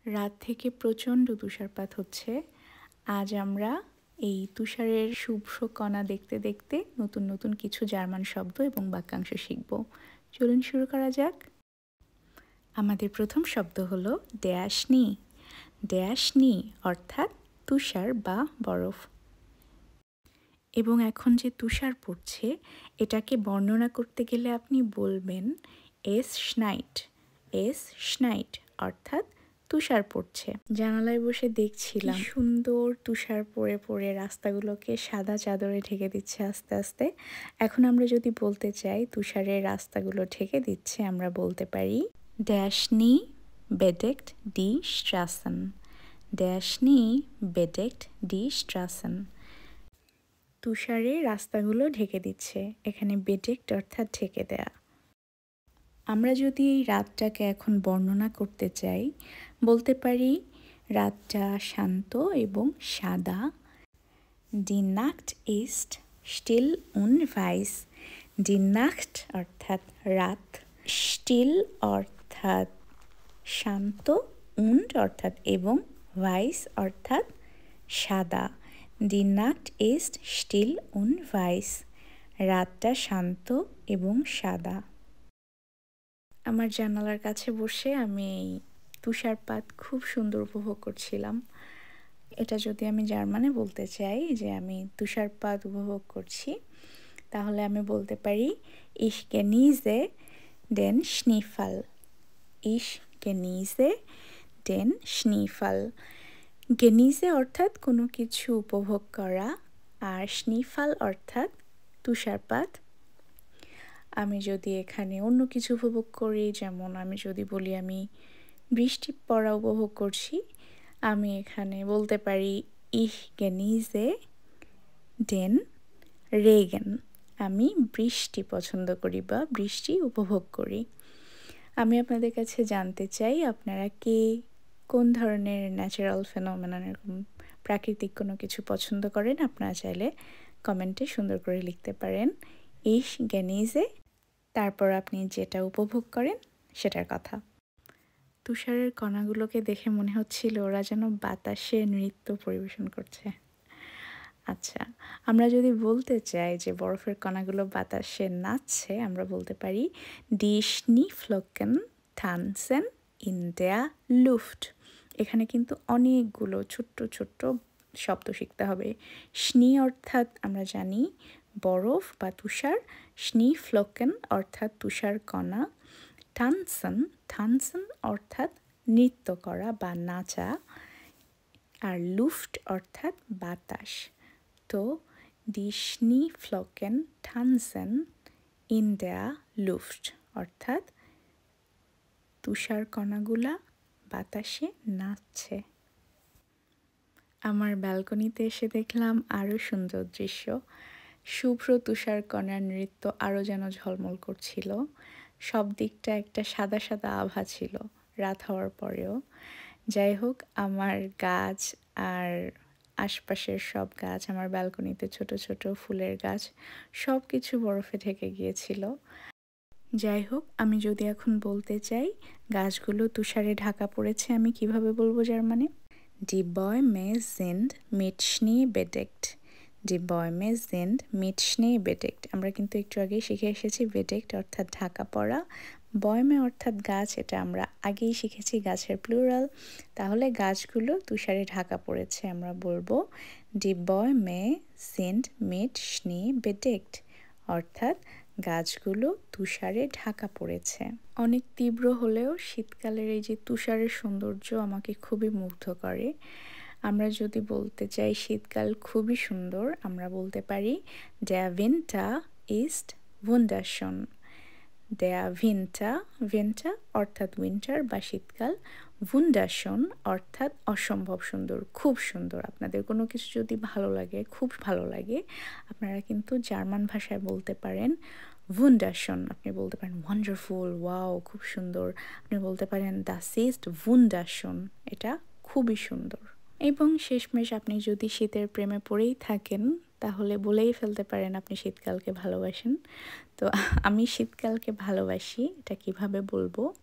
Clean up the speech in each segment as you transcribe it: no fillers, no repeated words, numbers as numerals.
রাত থেকে প্রচণ্ড তুষারপাত হচ্ছে। আজ আমরা এই তুষারের শুভ্র কণা দেখতে দেখতে নতুন নতুন কিছু জার্মান শব্দ এবং বাক্যাংশ শিখব। চলুন শুরু করা যাক। আমাদের প্রথম শব্দ হলো ড্যাশনি। ড্যাশনি অর্থাৎ তুষার বা বরফ। এবং এখন যে তুষার পড়ছে এটাকে বর্ণনা করতে গেলে আপনি বলবেন এস স্নাইট। এস স্নাইট অর্থাৎ তুষার পড়ছে। জানালায় বসে দেখছিলাম সুন্দর তুষার পড়ে পড়ে রাস্তাগুলোকে সাদা চাদরে ঢেকে দিচ্ছে আস্তে আস্তে। এখন আমরা যদি বলতে চাই তুষারের রাস্তাগুলো ঢেকে দিচ্ছে, আমরা বলতে পারি ড্যাশনি বেডেক্ট ডি স্ট্রাসেন। ড্যাশনি বেডেক্ট ডি স্ট্রাসেন। তুষারে রাস্তাগুলো ঢেকে দিচ্ছে। এখানে বেডেক্ট অর্থাৎ ঢেকে দেয়া। আমরা যদি এই রাতটাকে এখন বর্ণনা করতে চাই বলতে পারি রাতটা শান্ত এবং সাদা। Die Nacht ist still und weiß. Die Nacht অর্থাৎ রাত, still অর্থাৎ শান্ত, und অর্থাৎ এবং, weiß অর্থাৎ সাদা। Die Nacht ist still und weiß. রাতটা শান্ত এবং সাদা। আমার জানালার কাছে বসে আমি এই তুষারপাত খুব সুন্দর উপভোগ করছিলাম। এটা যদি আমি জার্মানে বলতে চাই যে আমি তুষারপাত উপভোগ করছি, তাহলে আমি বলতে পারি Ich genieße den Schneefall. Ich genieße den Schneefall. Genieße অর্থাৎ কোনো কিছু উপভোগ করা, আর Schneefall অর্থাৎ তুষারপাত। আমি যদি এখানে অন্য কিছু উপভোগ করি, যেমন আমি যদি বলি আমি বৃষ্টি পড়া উপভোগ করছি, আমি এখানে বলতে পারি Ich genieße den Regen. আমি বৃষ্টি পছন্দ করি বা বৃষ্টি উপভোগ করি। আমি আপনাদের কাছে জানতে চাই আপনারা কে কোন ধরনের ন্যাচারাল ফেনোমেনন, এরকম প্রাকৃতিক কোনো কিছু পছন্দ করেন। আপনারা চাইলে কমেন্টে সুন্দর করে লিখতে পারেন Ich genieße, তারপর আপনি যেটা উপভোগ করেন সেটার কথা। তুষারের কণাগুলোকে দেখে মনে হচ্ছিল ওরা যেন বাতাসে নৃত্য পরিবেশন করছে। আচ্ছা, আমরা যদি বলতে চাই যে বরফের কণাগুলো বাতাসে নাচছে, আমরা বলতে পারি Die Schneeflocken tanzen in der Luft. এখানে কিন্তু অনেকগুলো ছোট্ট ছোট্ট শব্দ শিখতে হবে। স্নি অর্থাৎ আমরা জানি বরফ বা তুষার, Schneeflocken অর্থাৎ তুষার কণা, tanzen, tanzen অর্থাৎ নৃত্য করা বা নাচা, আর Luft অর্থাৎ বাতাস। তো Die Schneeflocken tanzen in der Luft অর্থাৎ তুষার কণাগুলা বাতাসে নাচছে। আমার ব্যালকনিতে এসে দেখলাম আরও সুন্দর দৃশ্য। শুভ্র তুষার কণার নৃত্য আরও যেন ঝলমল করছিল। সব দিকটা একটা সাদা সাদা আভা ছিল রাত হওয়ার পরেও। যাই হোক, আমার গাছ আর আশপাশের সব গাছ, আমার ব্যালকনিতে ছোট ছোট ফুলের গাছ, সব কিছু বরফে ঢেকে গিয়েছিল। যাই হোক, আমি যদি এখন বলতে চাই গাছগুলো তুষারে ঢাকা পড়েছে, আমি কিভাবে বলবো জার্মানে? Die Bäume sind mit Schnee bedeckt. Die Bäume sind mit Schnee bedeckt. আমরা কিন্তু একটু আগেই শিখে এসেছি bedeckt অর্থাৎ ঢাকা পড়া, বয়মে অর্থাৎ গাছ, এটা আমরা আগেই শিখেছি গাছের প্লুরাল। তাহলে গাছগুলো তুষারে ঢাকা পড়েছে, আমরা বলবো Die Bäume sind mit Schnee bedeckt অর্থাৎ গাছগুলো তুষারে ঢাকা পড়েছে। অনেক তীব্র হলেও শীতকালের এই যে তুষারের সৌন্দর্য আমাকে খুবই মুগ্ধ করে। আমরা যদি বলতে চাই শীতকাল খুবই সুন্দর, আমরা বলতে পারি Der Winter ist wunderschön. Der Winter, winter অর্থাৎ উইন্টার বা শীতকাল, wunderschön অর্থাৎ অসম্ভব সুন্দর, খুব সুন্দর। আপনাদের কোনো কিছু যদি ভালো লাগে, খুব ভালো লাগে, আপনারা কিন্তু জার্মান ভাষায় বলতে পারেন wunderschön। আপনি বলতে পারেন ওয়ান্ডারফুল, ওয়াও খুব সুন্দর। আপনি বলতে পারেন das ist wunderschön, এটা খুবই সুন্দর। এবং শেষমেশ আপনি যদি শীতের প্রেমে পড়েই থাকেন তাহলে বলেই ফেলতে পারেন আপনি শীতকালকে ভালোবাসেন। তো আমি শীতকালকে ভালোবাসি, এটা কিভাবে বলবো?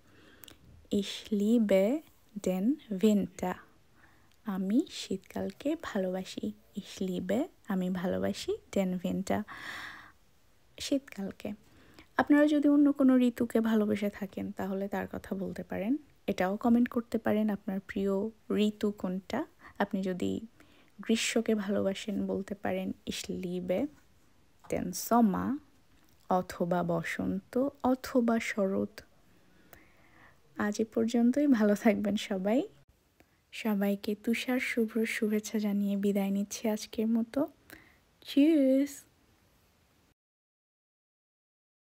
Ich liebe den Winter. আমি শীতকালকে ভালোবাসি। Ich liebe আমি ভালোবাসি den Winter শীতকালকে। আপনারা যদি অন্য কোনো ঋতুকে ভালোবেসে থাকেন তাহলে তার কথা বলতে পারেন। এটাও কমেন্ট করতে পারেন আপনার প্রিয় ঋতু কোনটা। আপনি যদি গ্রীষ্মকে ভালোবাসেন বলতে পারেন Ich liebe den Sommer অথবা বসন্ত অথবা শরৎ। আজ এ পর্যন্তই, ভালো থাকবেন সবাই। সবাইকে তুষার শুভ্র শুভেচ্ছা জানিয়ে বিদায় নিচ্ছি আজকের মতো। চিয়ার্স।